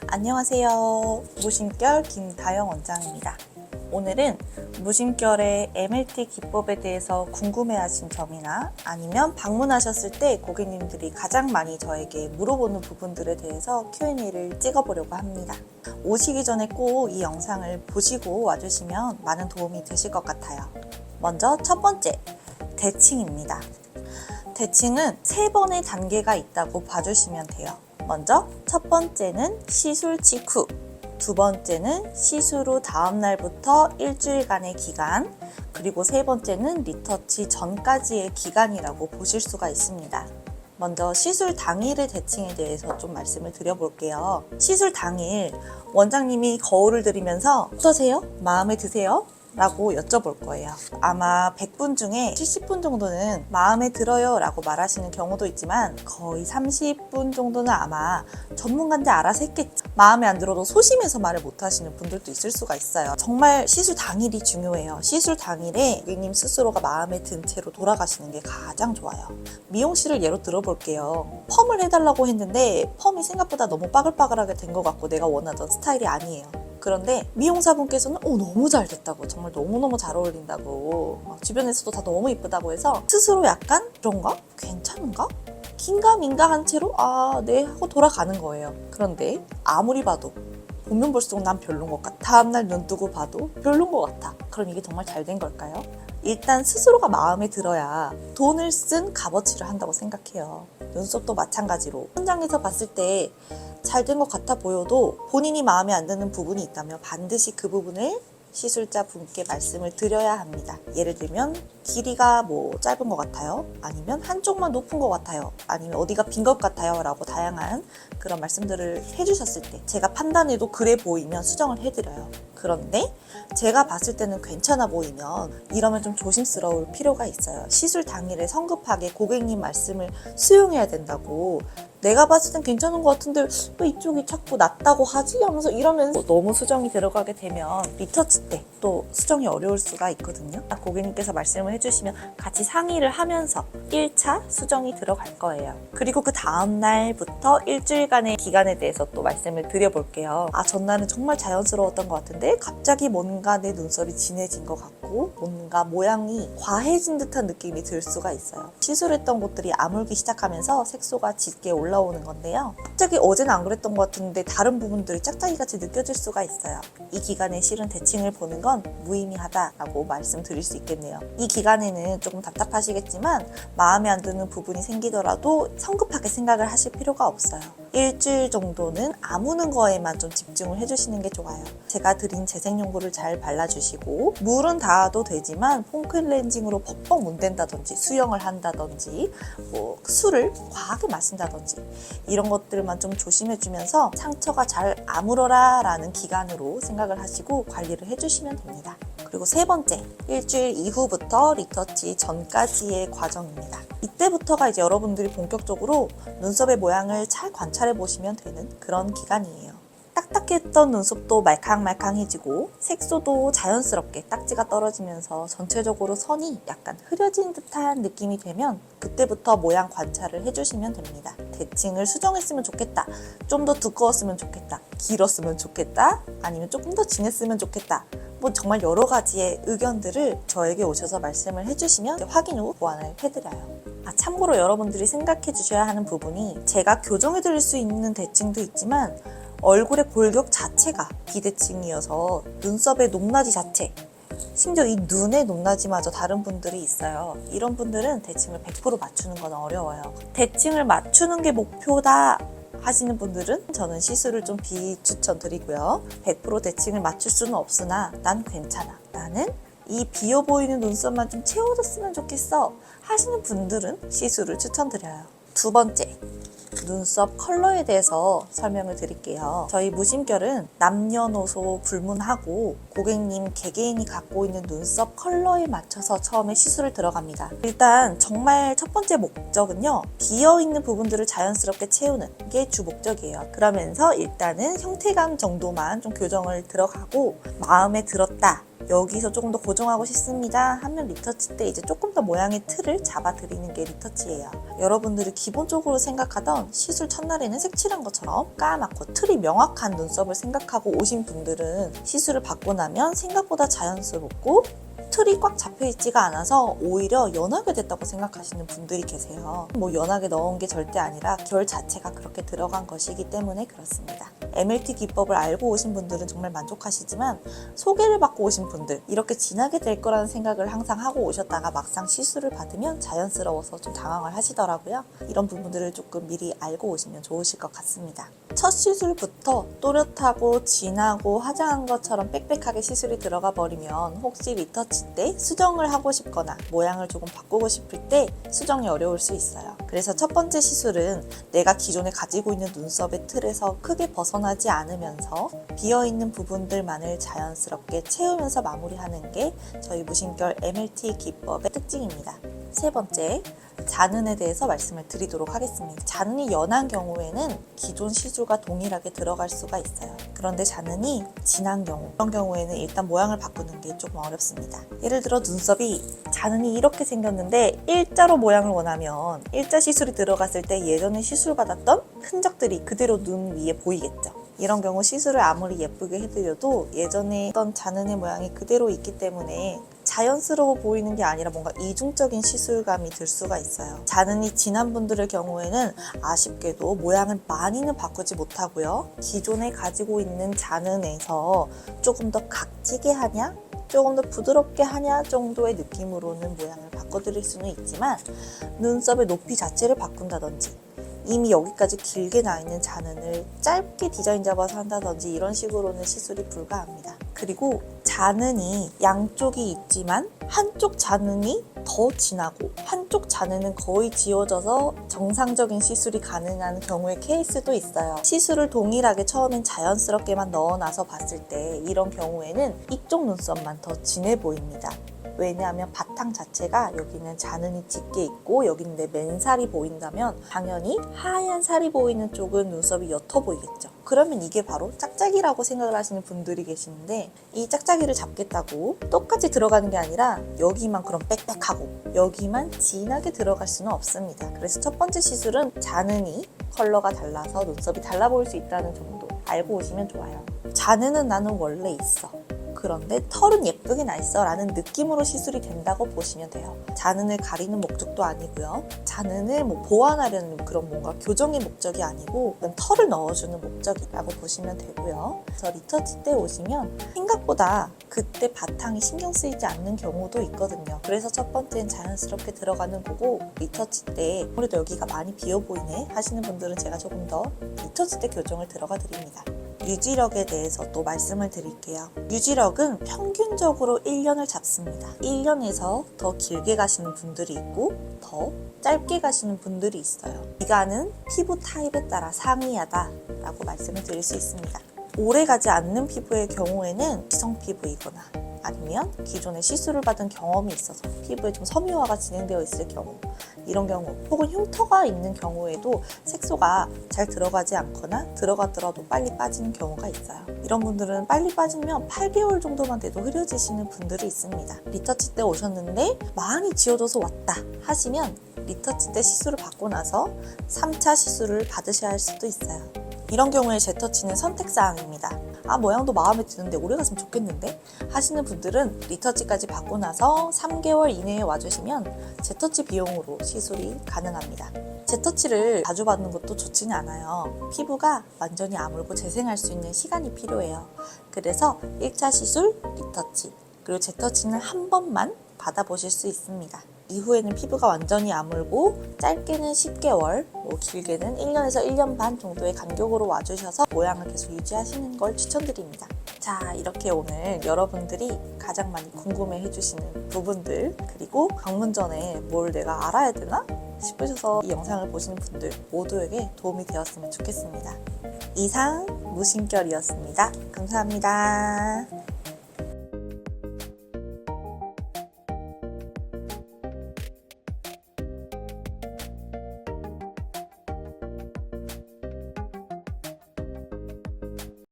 안녕하세요. 무심결 김다영 원장입니다. 오늘은 무심결의 MLT 기법에 대해서 궁금해하신 점이나 아니면 방문하셨을 때 고객님들이 가장 많이 저에게 물어보는 부분들에 대해서 Q&A를 찍어보려고 합니다. 오시기 전에 꼭 이 영상을 보시고 와주시면 많은 도움이 되실 것 같아요. 먼저 첫 번째, 대칭입니다. 대칭은 3번의 단계가 있다고 봐주시면 돼요. 먼저 첫 번째는 시술 직후, 두 번째는 시술 후 다음 날부터 일주일간의 기간, 그리고 세 번째는 리터치 전까지의 기간이라고 보실 수가 있습니다. 먼저 시술 당일의 대칭에 대해서 좀 말씀을 드려볼게요. 시술 당일 원장님이 거울을 들이면서 어떠세요? 마음에 드세요? 라고 여쭤볼 거예요. 아마 100분 중에 70분 정도는 마음에 들어요 라고 말하시는 경우도 있지만 거의 30분 정도는 아마 전문가인데 알아서 했겠지. 마음에 안 들어도 소심해서 말을 못 하시는 분들도 있을 수가 있어요. 정말 시술 당일이 중요해요. 시술 당일에 고객님 스스로가 마음에 든 채로 돌아가시는 게 가장 좋아요. 미용실을 예로 들어볼게요. 펌을 해달라고 했는데 펌이 생각보다 너무 빠글빠글하게 된 것 같고 내가 원하던 스타일이 아니에요. 그런데 미용사분께서는 너무 잘 됐다고, 정말 너무너무 잘 어울린다고, 주변에서도 다 너무 이쁘다고 해서 스스로 약간 그런가? 괜찮은가? 긴가민가 한 채로 네 하고 돌아가는 거예요. 그런데 아무리 봐도 보면 볼수록 난 별론 것 같아. 다음날 눈 뜨고 봐도 별론 것 같아. 그럼 이게 정말 잘 된 걸까요? 일단 스스로가 마음에 들어야 돈을 쓴 값어치를 한다고 생각해요. 눈썹도 마찬가지로 현장에서 봤을 때 잘 된 것 같아 보여도 본인이 마음에 안 드는 부분이 있다면 반드시 그 부분을 시술자 분께 말씀을 드려야 합니다. 예를 들면 길이가 짧은 것 같아요, 아니면 한쪽만 높은 것 같아요, 아니면 어디가 빈 것 같아요 라고 다양한 그런 말씀들을 해주셨을 때 제가 판단해도 그래 보이면 수정을 해드려요. 그런데 제가 봤을 때는 괜찮아 보이면 이러면 좀 조심스러울 필요가 있어요. 시술 당일에 성급하게 고객님 말씀을 수용해야 된다고, 내가 봤을 땐 괜찮은 것 같은데 왜 이쪽이 자꾸 낫다고 하지? 하면서 이러면서 너무 수정이 들어가게 되면 리터치 때 또 수정이 어려울 수가 있거든요. 고객님께서 말씀을 해주시면 같이 상의를 하면서 1차 수정이 들어갈 거예요. 그리고 그 다음 날부터 일주일간의 기간에 대해서 또 말씀을 드려볼게요. 전날은 정말 자연스러웠던 것 같은데 갑자기 뭔가 내 눈썹이 진해진 것 같고 뭔가 모양이 과해진 듯한 느낌이 들 수가 있어요. 시술했던 곳들이 아물기 시작하면서 색소가 짙게 올라오는 건데요. 갑자기 어제는 안 그랬던 것 같은데 다른 부분들이 짝짝이같이 느껴질 수가 있어요. 이 기간에 실은 대칭을 보는 건 무의미하다라고 말씀드릴 수 있겠네요. 이 기간에는 조금 답답하시겠지만 마음에 안 드는 부분이 생기더라도 성급하게 생각을 하실 필요가 없어요. 일주일 정도는 아무는 거에만 좀 집중을 해주시는 게 좋아요. 제가 드린 재생용구를 잘 발라주시고 물은 닿아도 되지만 폼클렌징으로 벅벅 문댄다든지 수영을 한다든지 술을 과하게 마신다든지 이런 것들만 좀 조심해주면서 상처가 잘 아물어라 라는 기간으로 생각을 하시고 관리를 해주시면 됩니다. 그리고 세 번째, 일주일 이후부터 리터치 전까지의 과정입니다. 이때부터가 이제 여러분들이 본격적으로 눈썹의 모양을 잘 관찰해 보시면 되는 그런 기간이에요. 딱딱했던 눈썹도 말캉말캉해지고 색소도 자연스럽게 딱지가 떨어지면서 전체적으로 선이 약간 흐려진 듯한 느낌이 되면 그때부터 모양 관찰을 해주시면 됩니다. 대칭을 수정했으면 좋겠다, 좀 더 두꺼웠으면 좋겠다, 길었으면 좋겠다, 아니면 조금 더 진했으면 좋겠다, 정말 여러 가지의 의견들을 저에게 오셔서 말씀을 해주시면 확인 후 보완을 해드려요. 참고로 여러분들이 생각해 주셔야 하는 부분이 제가 교정해 드릴 수 있는 대칭도 있지만 얼굴의 골격 자체가 비대칭이어서 눈썹의 높낮이 자체, 심지어 이 눈의 높낮이마저 다른 분들이 있어요. 이런 분들은 대칭을 100% 맞추는 건 어려워요. 대칭을 맞추는 게 목표다 하시는 분들은 저는 시술을 좀 비추천드리고요. 100% 대칭을 맞출 수는 없으나 난 괜찮아, 나는 이 비어 보이는 눈썹만 좀 채워졌으면 좋겠어 하시는 분들은 시술을 추천드려요. 두 번째, 눈썹 컬러에 대해서 설명을 드릴게요. 저희 무심결은 남녀노소 불문하고 고객님 개개인이 갖고 있는 눈썹 컬러에 맞춰서 처음에 시술을 들어갑니다. 일단 정말 첫 번째 목적은요, 비어있는 부분들을 자연스럽게 채우는 게 주 목적이에요. 그러면서 일단은 형태감 정도만 좀 교정을 들어가고 마음에 들었다, 여기서 조금 더 고정하고 싶습니다 하면 리터치 때 이제 조금 더 모양의 틀을 잡아드리는 게 리터치예요. 여러분들이 기본적으로 생각하던 시술 첫날에는 색칠한 것처럼 까맣고 틀이 명확한 눈썹을 생각하고 오신 분들은 시술을 받고 나면 생각보다 자연스럽고 틀이 꽉 잡혀있지가 않아서 오히려 연하게 됐다고 생각하시는 분들이 계세요. 연하게 넣은 게 절대 아니라 결 자체가 그렇게 들어간 것이기 때문에 그렇습니다. MLT 기법을 알고 오신 분들은 정말 만족하시지만 소개를 받고 오신 분들, 이렇게 진하게 될 거라는 생각을 항상 하고 오셨다가 막상 시술을 받으면 자연스러워서 좀 당황을 하시더라고요. 이런 부분들을 조금 미리 알고 오시면 좋으실 것 같습니다. 첫 시술부터 또렷하고 진하고 화장한 것처럼 빽빽하게 시술이 들어가 버리면 혹시 리터치 때 수정을 하고 싶거나 모양을 조금 바꾸고 싶을 때 수정이 어려울 수 있어요. 그래서 첫 번째 시술은 내가 기존에 가지고 있는 눈썹의 틀에서 크게 벗어나지 않으면서 비어있는 부분들만을 자연스럽게 채우면서 마무리하는 게 저희 무심결 MLT 기법의 특징입니다. 세 번째, 잔흔에 대해서 말씀을 드리도록 하겠습니다. 잔흔이 연한 경우에는 기존 시술과 동일하게 들어갈 수가 있어요. 그런데 잔흔이 진한 경우, 그런 경우에는 일단 모양을 바꾸는 게 조금 어렵습니다. 예를 들어 눈썹이 잔흔이 이렇게 생겼는데 일자로 모양을 원하면 일자 시술이 들어갔을 때 예전에 시술 받았던 흔적들이 그대로 눈 위에 보이겠죠. 이런 경우 시술을 아무리 예쁘게 해드려도 예전에 했던 잔흔의 모양이 그대로 있기 때문에 자연스러워 보이는 게 아니라 뭔가 이중적인 시술감이 들 수가 있어요. 잔흔이 진한 분들의 경우에는 아쉽게도 모양을 많이는 바꾸지 못하고요. 기존에 가지고 있는 잔흔에서 조금 더 각지게 하냐? 조금 더 부드럽게 하냐 정도의 느낌으로는 모양을 바꿔드릴 수는 있지만 눈썹의 높이 자체를 바꾼다든지 이미 여기까지 길게 나 있는 잔흔을 짧게 디자인 잡아서 한다든지 이런 식으로는 시술이 불가합니다. 그리고 잔흔이 양쪽이 있지만 한쪽 잔흔이 더 진하고 한쪽 잔흔은 거의 지워져서 정상적인 시술이 가능한 경우의 케이스도 있어요. 시술을 동일하게 처음엔 자연스럽게만 넣어놔서 봤을 때 이런 경우에는 이쪽 눈썹만 더 진해 보입니다. 왜냐하면 바탕 자체가 여기는 잔흔이 짙게 있고 여기는 내 맨살이 보인다면 당연히 하얀 살이 보이는 쪽은 눈썹이 옅어 보이겠죠. 그러면 이게 바로 짝짝이라고 생각을 하시는 분들이 계시는데 이 짝짝이를 잡겠다고 똑같이 들어가는 게 아니라 여기만 그럼 빽빽하고 여기만 진하게 들어갈 수는 없습니다. 그래서 첫 번째 시술은 잔흔이 컬러가 달라서 눈썹이 달라 보일 수 있다는 정도 알고 오시면 좋아요. 잔흔은 나는 원래 있어. 그런데 털은 예쁘게 나 있어 라는 느낌으로 시술이 된다고 보시면 돼요. 잔흔을 가리는 목적도 아니고요. 잔흔을 보완하려는 그런 뭔가 교정의 목적이 아니고 털을 넣어주는 목적이라고 보시면 되고요. 그래서 리터치 때 오시면 생각보다 그때 바탕이 신경 쓰이지 않는 경우도 있거든요. 그래서 첫 번째는 자연스럽게 들어가는 거고 리터치 때 아무래도 여기가 많이 비어 보이네 하시는 분들은 제가 조금 더 리터치 때 교정을 들어가 드립니다. 유지력에 대해서 또 말씀을 드릴게요. 유지력은 평균적으로 1년을 잡습니다. 1년에서 더 길게 가시는 분들이 있고 더 짧게 가시는 분들이 있어요. 기간은 피부 타입에 따라 상이하다 라고 말씀을 드릴 수 있습니다. 오래 가지 않는 피부의 경우에는 기성 피부이거나 아니면 기존에 시술을 받은 경험이 있어서 피부에 좀 섬유화가 진행되어 있을 경우 이런 경우 혹은 흉터가 있는 경우에도 색소가 잘 들어가지 않거나 들어가더라도 빨리 빠지는 경우가 있어요. 이런 분들은 빨리 빠지면 8개월 정도만 돼도 흐려지시는 분들이 있습니다. 리터치 때 오셨는데 많이 지워져서 왔다 하시면 리터치 때 시술을 받고 나서 3차 시술을 받으셔야 할 수도 있어요. 이런 경우에 재터치는 선택사항입니다. 모양도 마음에 드는데 오래 갔으면 좋겠는데 하시는 분들은 리터치까지 받고 나서 3개월 이내에 와주시면 재터치 비용으로 시술이 가능합니다. 재터치를 자주 받는 것도 좋지는 않아요. 피부가 완전히 아물고 재생할 수 있는 시간이 필요해요. 그래서 1차 시술, 리터치, 그리고 재터치는 한 번만 받아보실 수 있습니다. 이후에는 피부가 완전히 아물고 짧게는 10개월, 길게는 1년에서 1년 반 정도의 간격으로 와주셔서 모양을 계속 유지하시는 걸 추천드립니다. 자, 이렇게 오늘 여러분들이 가장 많이 궁금해 해주시는 부분들 그리고 방문 전에 뭘 내가 알아야 되나 싶으셔서 이 영상을 보시는 분들 모두에게 도움이 되었으면 좋겠습니다. 이상 무심결이었습니다. 감사합니다.